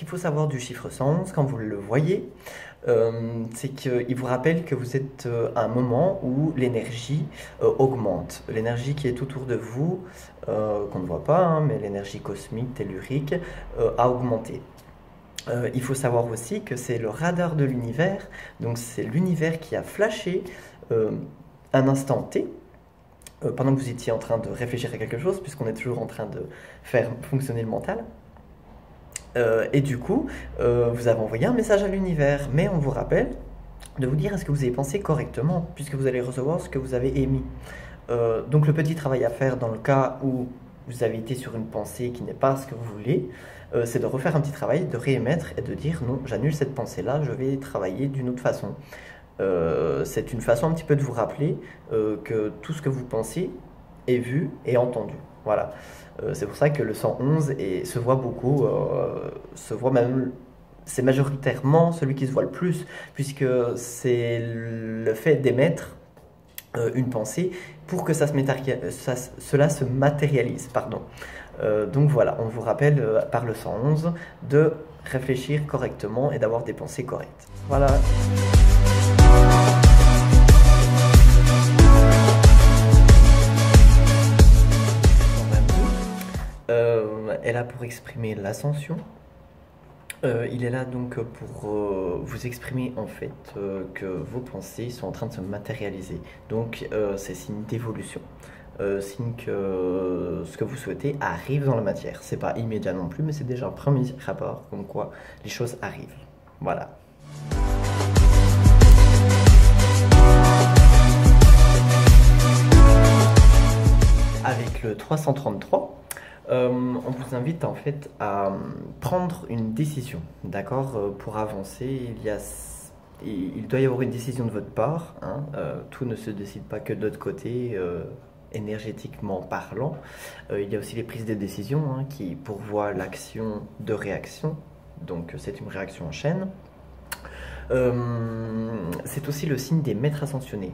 qu'il faut savoir du chiffre 111 quand vous le voyez, c'est qu'il vous rappelle que vous êtes à un moment où l'énergie augmente. L'énergie qui est autour de vous, qu'on ne voit pas, hein, mais l'énergie cosmique, tellurique, a augmenté. Il faut savoir aussi que c'est le radar de l'univers, donc c'est l'univers qui a flashé un instant T, pendant que vous étiez en train de réfléchir à quelque chose, puisqu'on est toujours en train de faire fonctionner le mental. Et du coup, vous avez envoyé un message à l'univers, mais on vous rappelle de vous dire est-ce que vous avez pensé correctement, puisque vous allez recevoir ce que vous avez émis. Donc le petit travail à faire dans le cas où vous avez été sur une pensée qui n'est pas ce que vous voulez, c'est de refaire un petit travail, de réémettre et de dire non, j'annule cette pensée-là, je vais travailler d'une autre façon. C'est une façon un petit peu de vous rappeler que tout ce que vous pensez est vu et entendu. Voilà. C'est pour ça que le 111 se voit beaucoup, se voit même, c'est majoritairement celui qui se voit le plus, puisque c'est le fait d'émettre une pensée pour que cela se matérialise. Pardon. Donc voilà, on vous rappelle par le 111 de réfléchir correctement et d'avoir des pensées correctes. Voilà. Elle est là pour exprimer l'ascension. Il est là donc pour vous exprimer en fait que vos pensées sont en train de se matérialiser. Donc c'est signe d'évolution. Signe que ce que vous souhaitez arrive dans la matière. C'est pas immédiat non plus, mais c'est déjà un premier rapport comme quoi les choses arrivent. Voilà. Avec le 333, on vous invite en fait à prendre une décision, d'accord? Pour avancer, il doit y avoir une décision de votre part, hein. Tout ne se décide pas que de l'autre côté, énergétiquement parlant. Il y a aussi les prises de décision, hein, qui pourvoient l'action de réaction, donc c'est une réaction en chaîne. C'est aussi le signe des maîtres ascensionnés.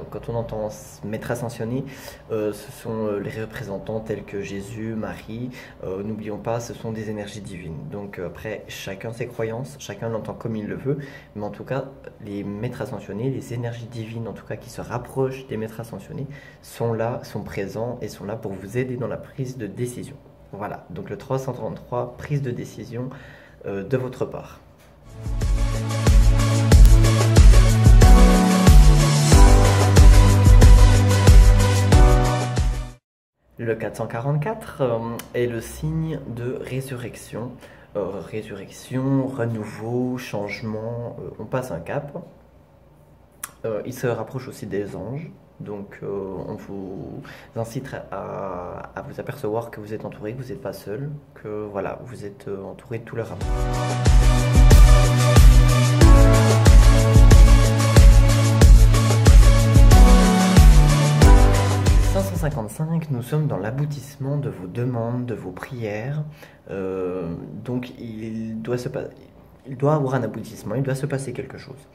Quand on entend maîtres ascensionnés, ce sont les représentants tels que Jésus, Marie. N'oublions pas, ce sont des énergies divines. Donc après, chacun ses croyances, chacun l'entend comme il le veut. Mais en tout cas, les maîtres ascensionnés, les énergies divines, en tout cas qui se rapprochent des maîtres ascensionnés, sont là, sont présents et sont là pour vous aider dans la prise de décision. Voilà, donc le 333, prise de décision de votre part. Le 444 est le signe de résurrection. Résurrection, renouveau, changement, on passe un cap. Il se rapproche aussi des anges. Donc on vous incite à vous apercevoir que vous êtes entouré, que vous n'êtes pas seul, que voilà, vous êtes entouré de tout leur amour. 555, nous sommes dans l'aboutissement de vos demandes, de vos prières. Donc il doit avoir un aboutissement, il doit se passer quelque chose.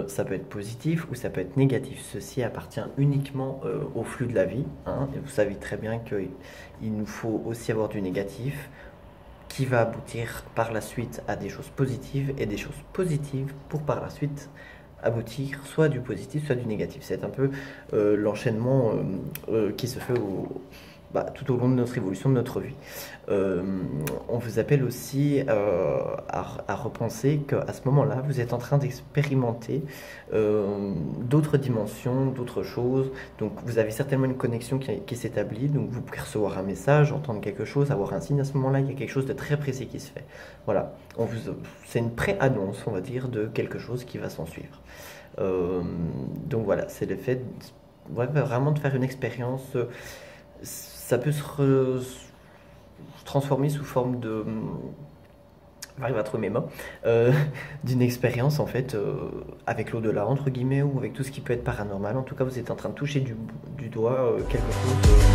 Ça peut être positif ou ça peut être négatif. Ceci appartient uniquement au flux de la vie, hein. Et vous savez très bien qu'il nous faut aussi avoir du négatif qui va aboutir par la suite à des choses positives et des choses positives pour par la suite aboutir soit du positif soit du négatif. C'est un peu l'enchaînement qui se fait tout au long de notre évolution, de notre vie. On vous appelle aussi à repenser qu'à ce moment-là, vous êtes en train d'expérimenter d'autres dimensions, d'autres choses. Donc vous avez certainement une connexion qui s'établit, donc vous pouvez recevoir un message, entendre quelque chose, avoir un signe. À ce moment-là, il y a quelque chose de très précis qui se fait. Voilà, c'est une pré-annonce, on va dire, de quelque chose qui va s'en suivre. Donc voilà, c'est le fait vraiment de faire une expérience. Ça peut se transformer sous forme de... J'arrive à trouver mes mots. D'une expérience en fait avec l'au-delà entre guillemets, ou avec tout ce qui peut être paranormal. En tout cas, vous êtes en train de toucher du doigt quelque chose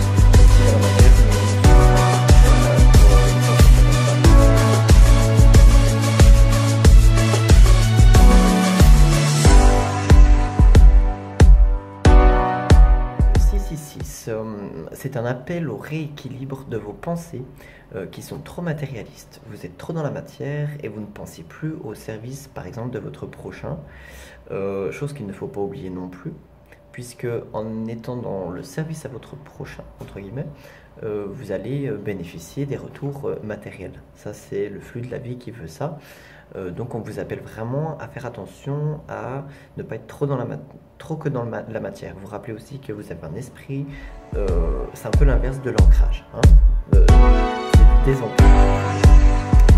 666, c'est un appel au rééquilibre de vos pensées qui sont trop matérialistes. Vous êtes trop dans la matière et vous ne pensez plus au service, par exemple, de votre prochain. Chose qu'il ne faut pas oublier non plus, puisque en étant dans le service à votre prochain, entre guillemets, vous allez bénéficier des retours matériels. Ça, c'est le flux de la vie qui veut ça. Donc on vous appelle vraiment à faire attention à ne pas être trop que dans la matière. Vous vous rappelez aussi que vous avez un esprit, c'est un peu l'inverse de l'ancrage, hein. C'est des ancres.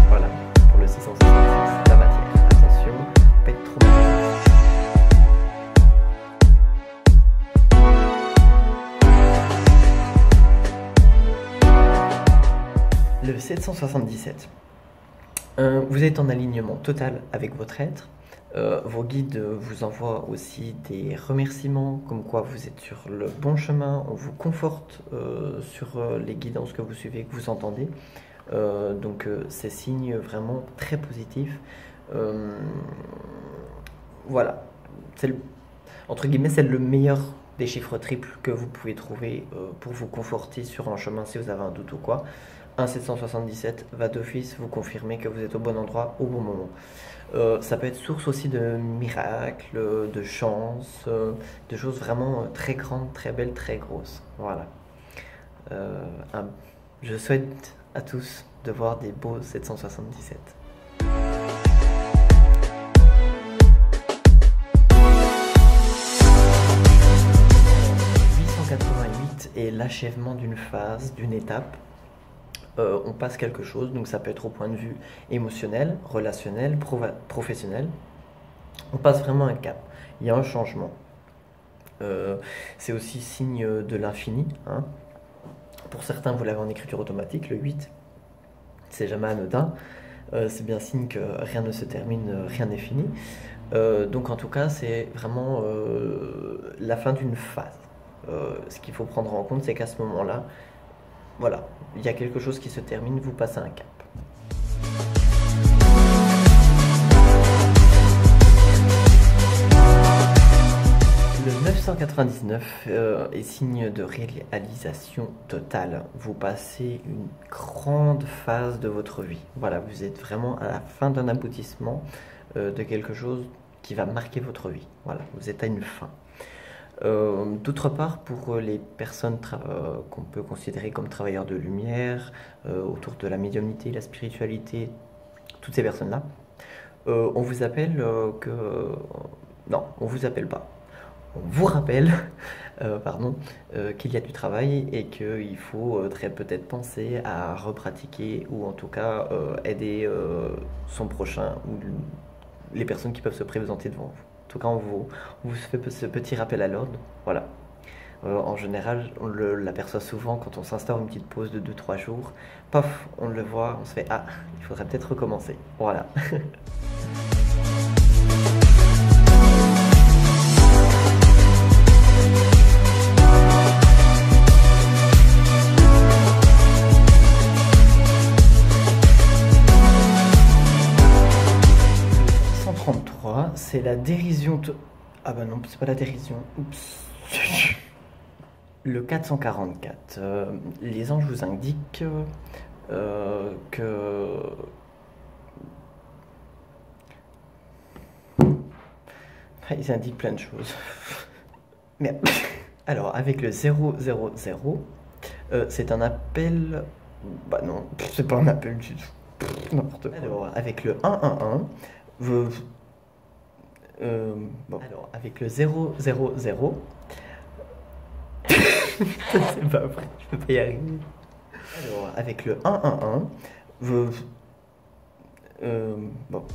Voilà, pour le 666, la matière. Attention, pas être trop matériel. Le 777. Vous êtes en alignement total avec votre être. Vos guides vous envoient aussi des remerciements, comme quoi vous êtes sur le bon chemin. On vous conforte sur les guidances que vous suivez, que vous entendez. Donc c'est signe vraiment très positif. Voilà, entre guillemets, c'est le meilleur des chiffres triples que vous pouvez trouver pour vous conforter sur un chemin si vous avez un doute ou quoi. Un 777 va d'office vous confirmer que vous êtes au bon endroit au bon moment. Ça peut être source aussi de miracles, de chance, de choses vraiment très grandes, très belles, très grosses. Voilà. Je souhaite à tous de voir des beaux 777. 888 est l'achèvement d'une phase, d'une étape. On passe quelque chose, donc ça peut être au point de vue émotionnel, relationnel, professionnel. On passe vraiment un cap, il y a un changement. C'est aussi signe de l'infini, hein. Pour certains, vous l'avez en écriture automatique, le 8, c'est jamais anodin. C'est bien signe que rien ne se termine, rien n'est fini. Donc en tout cas, c'est vraiment la fin d'une phase. Ce qu'il faut prendre en compte, c'est qu'à ce moment-là, voilà, il y a quelque chose qui se termine, vous passez un cap. Le 999 est signe de réalisation totale. Vous passez une grande phase de votre vie. Voilà, vous êtes vraiment à la fin d'un aboutissement de quelque chose qui va marquer votre vie. Voilà, vous êtes à une fin. D'autre part, pour les personnes qu'on peut considérer comme travailleurs de lumière, autour de la médiumnité, la spiritualité, toutes ces personnes-là, on vous appelle Non, on vous appelle pas. On vous rappelle pardon, qu'il y a du travail et qu'il faut peut-être penser à repratiquer ou en tout cas aider son prochain ou les personnes qui peuvent se présenter devant vous. En tout cas, on vous fait ce petit rappel à l'ordre. Voilà. En général, on l'aperçoit souvent quand on s'instaure une petite pause de 2-3 jours. Paf, on le voit, on se fait « Ah, il faudrait peut-être recommencer. » Voilà. C'est la dérision. Ah bah non, c'est pas la dérision. Oups. Le 444. Les anges vous indiquent que. Ils indiquent plein de choses. Merde. Alors, avec le 000, c'est un appel. Bah non, c'est pas un appel du tout. N'importe quoi. Alors, avec le 111, bon. Alors, avec le 000, c'est pas vrai, je peux pas y arriver. Alors, avec le 111, bon.